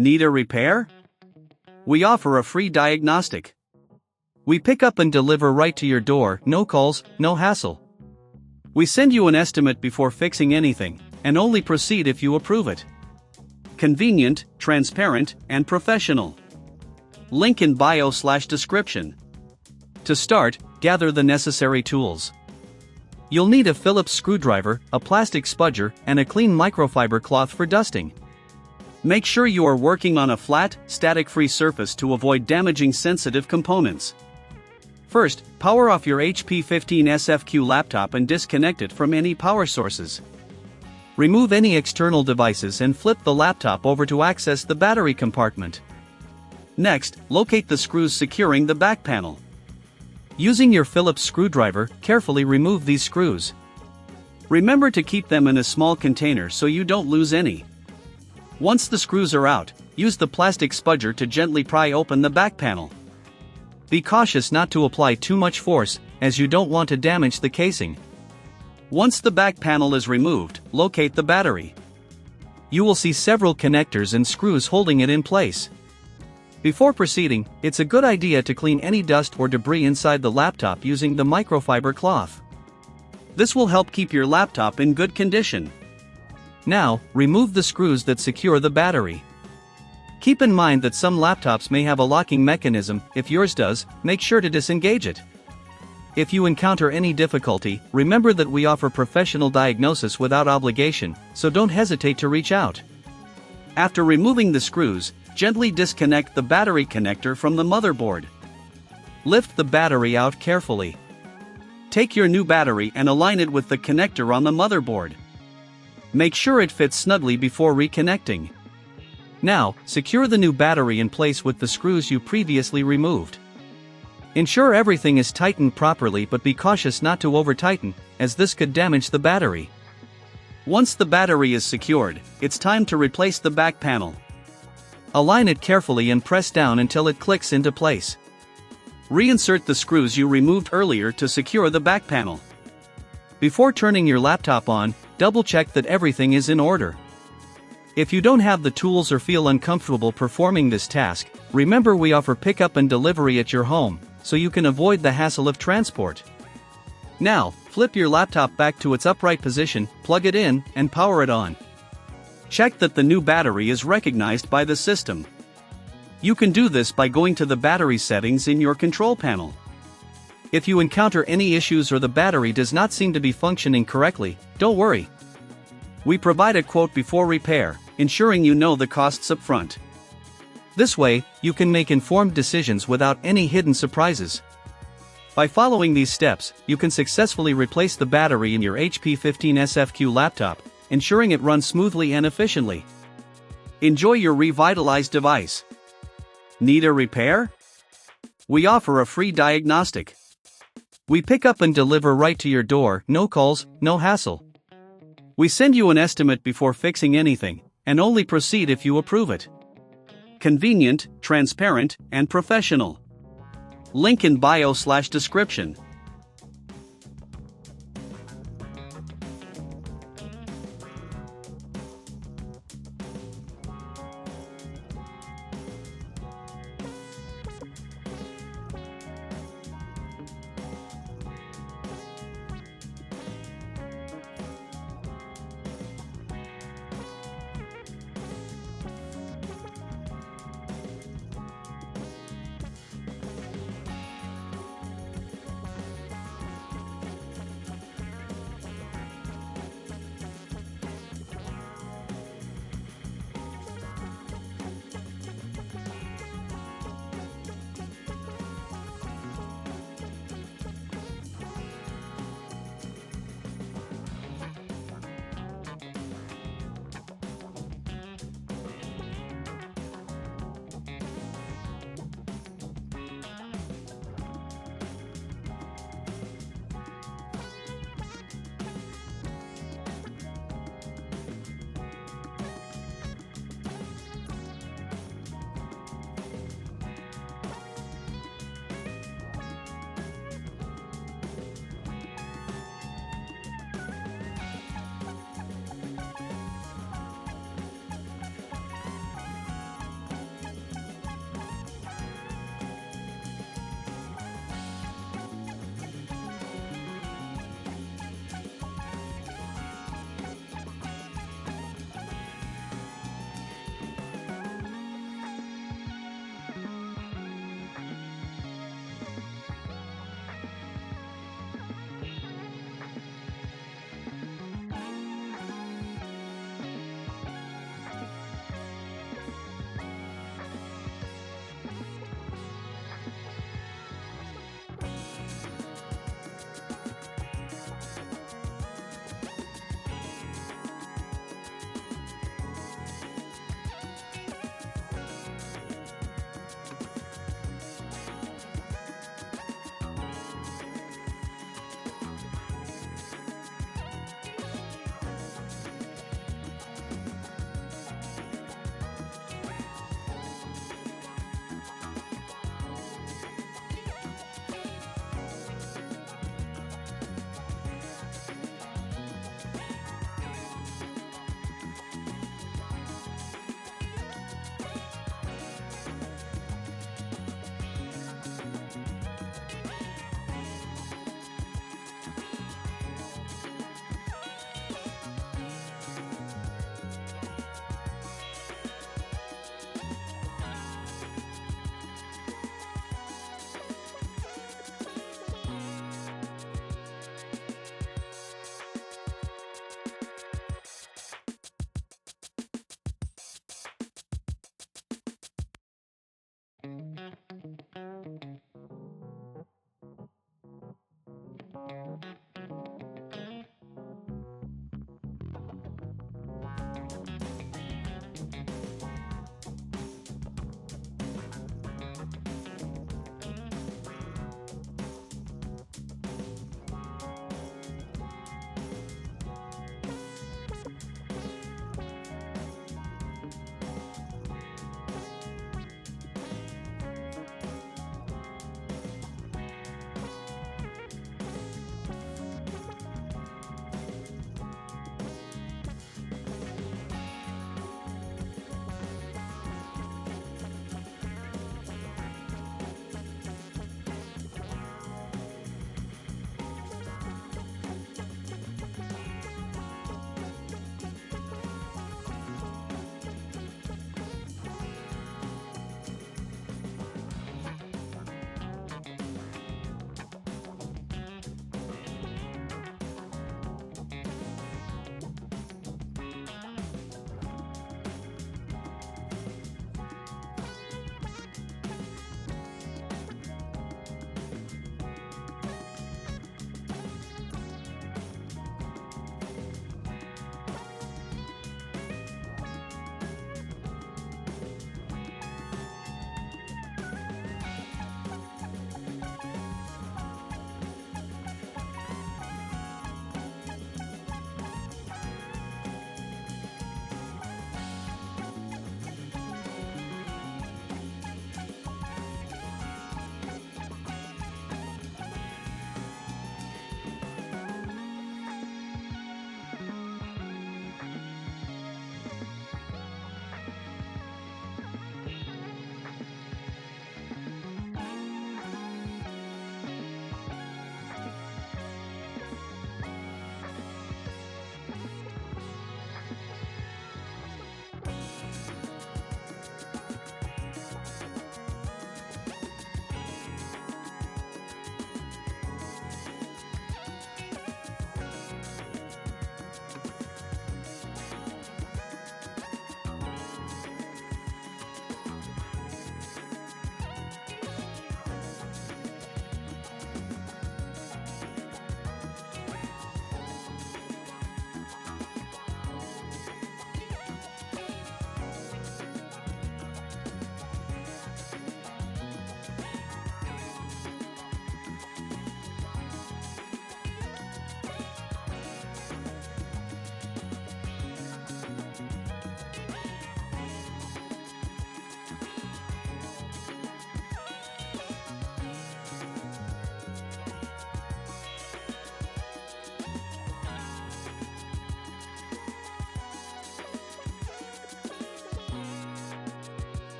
Need a repair? We offer a free diagnostic. We pick up and deliver right to your door, no calls, no hassle. We send you an estimate before fixing anything, and only proceed if you approve it. Convenient, transparent, and professional. Link in bio/description. To start, gather the necessary tools. You'll need a Phillips screwdriver, a plastic spudger, and a clean microfiber cloth for dusting. Make sure you are working on a flat, static-free surface to avoid damaging sensitive components. First, power off your HP 15SFQ laptop and disconnect it from any power sources. Remove any external devices and flip the laptop over to access the battery compartment. Next, locate the screws securing the back panel. Using your Phillips screwdriver, carefully remove these screws. Remember to keep them in a small container so you don't lose any. Once the screws are out, use the plastic spudger to gently pry open the back panel. Be cautious not to apply too much force, as you don't want to damage the casing. Once the back panel is removed, locate the battery. You will see several connectors and screws holding it in place. Before proceeding, it's a good idea to clean any dust or debris inside the laptop using the microfiber cloth. This will help keep your laptop in good condition. Now, remove the screws that secure the battery. Keep in mind that some laptops may have a locking mechanism. If yours does, make sure to disengage it. If you encounter any difficulty, remember that we offer professional diagnosis without obligation, so don't hesitate to reach out. After removing the screws, gently disconnect the battery connector from the motherboard. Lift the battery out carefully. Take your new battery and align it with the connector on the motherboard. Make sure it fits snugly before reconnecting. Now, secure the new battery in place with the screws you previously removed. Ensure everything is tightened properly, but be cautious not to over-tighten, as this could damage the battery. Once the battery is secured, it's time to replace the back panel. Align it carefully and press down until it clicks into place. Reinsert the screws you removed earlier to secure the back panel. Before turning your laptop on, double-check that everything is in order. If you don't have the tools or feel uncomfortable performing this task, remember we offer pickup and delivery at your home, so you can avoid the hassle of transport. Now, flip your laptop back to its upright position, plug it in, and power it on. Check that the new battery is recognized by the system. You can do this by going to the battery settings in your control panel. If you encounter any issues or the battery does not seem to be functioning correctly, don't worry. We provide a quote before repair, ensuring you know the costs up front. This way, you can make informed decisions without any hidden surprises. By following these steps, you can successfully replace the battery in your HP 15SFQ laptop, ensuring it runs smoothly and efficiently. Enjoy your revitalized device. Need a repair? We offer a free diagnostic. We pick up and deliver right to your door, no calls, no hassle. We send you an estimate before fixing anything, and only proceed if you approve it. Convenient, transparent, and professional. Link in bio/description.